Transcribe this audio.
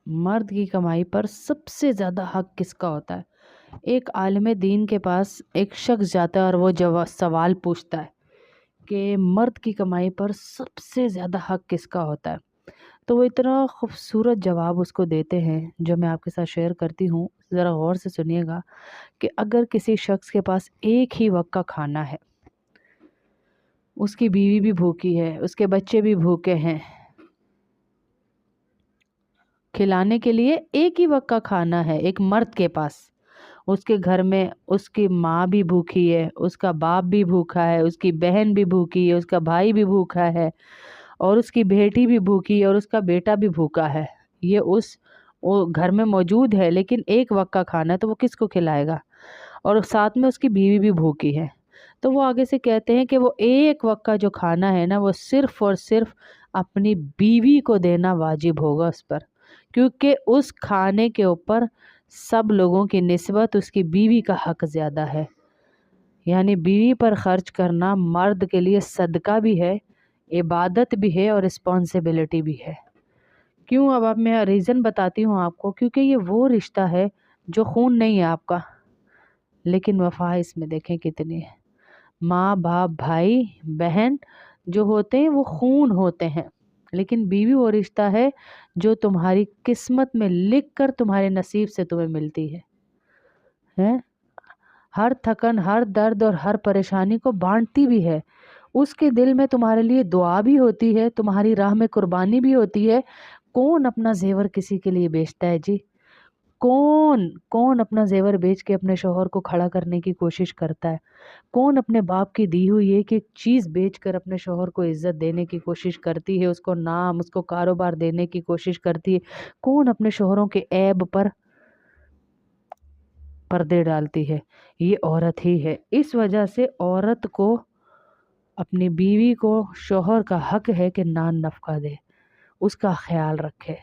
مرد کی کمائی پر سب سے زیادہ حق کس کا ہوتا ہے؟ ایک عالم دین کے پاس ایک شخص جاتا ہے اور وہ سوال پوچھتا ہے کہ مرد کی کمائی پر سب سے زیادہ حق کس کا ہوتا ہے؟ تو وہ اتنا خوبصورت جواب اس کو دیتے ہیں جو میں آپ کے ساتھ شیئر کرتی ہوں، ذرا غور سے سنیے گا کہ اگر کسی شخص کے پاس ایک ہی وقت کا کھانا ہے، اس کی بیوی بھی بھوکی ہے، اس کے بچے بھی بھوکے ہیں، کھلانے کے لیے ایک ہی وقت کا کھانا ہے ایک مرد کے پاس، اس کے گھر میں اس کی ماں بھی بھوکی ہے، اس کا باپ بھی بھوکا ہے، اس کی بہن بھی بھوکی ہے، اس کا بھائی بھی بھوکا ہے، اور اس کی بیٹی بھی بھوکی ہے، اور اس کا بیٹا بھی بھوکا ہے، یہ وہ گھر میں موجود ہے، لیکن ایک وقت کا کھانا ہے تو وہ کس کو کھلائے گا؟ اور ساتھ میں اس کی بیوی بھی بھوکی ہے۔ تو وہ آگے سے کہتے ہیں کہ وہ ایک وقت کا جو کھانا ہے نا، وہ صرف اور صرف اپنی بیوی کو دینا واجب ہوگا اس پر، کیونکہ اس کھانے کے اوپر سب لوگوں کی نسبت اس کی بیوی کا حق زیادہ ہے۔ یعنی بیوی پر خرچ کرنا مرد کے لیے صدقہ بھی ہے، عبادت بھی ہے، اور رسپانسبلٹی بھی ہے۔ کیوں؟ اب میں ریزن بتاتی ہوں آپ کو، کیونکہ یہ وہ رشتہ ہے جو خون نہیں ہے آپ کا، لیکن وفا اس میں دیکھیں کتنی ہے۔ ماں باپ بھائی بہن جو ہوتے ہیں وہ خون ہوتے ہیں، لیکن بیوی وہ رشتہ ہے جو تمہاری قسمت میں لکھ کر تمہارے نصیب سے تمہیں ملتی ہے۔ ہر تھکن، ہر درد اور ہر پریشانی کو بانٹتی بھی ہے، اس کے دل میں تمہارے لیے دعا بھی ہوتی ہے، تمہاری راہ میں قربانی بھی ہوتی ہے۔ کون اپنا زیور کسی کے لیے بیچتا ہے جی؟ کون اپنا زیور بیچ کے اپنے شوہر کو کھڑا کرنے کی کوشش کرتا ہے؟ کون اپنے باپ کی دی ہوئی ایک ایک چیز بیچ کر اپنے شوہر کو عزت دینے کی کوشش کرتی ہے، اس کو نام، اس کو کاروبار دینے کی کوشش کرتی ہے؟ کون اپنے شوہروں کے عیب پر پردے ڈالتی ہے؟ یہ عورت ہی ہے۔ اس وجہ سے عورت کو اپنی بیوی کو شوہر کا حق ہے کہ نان نفقہ دے، اس کا خیال رکھے۔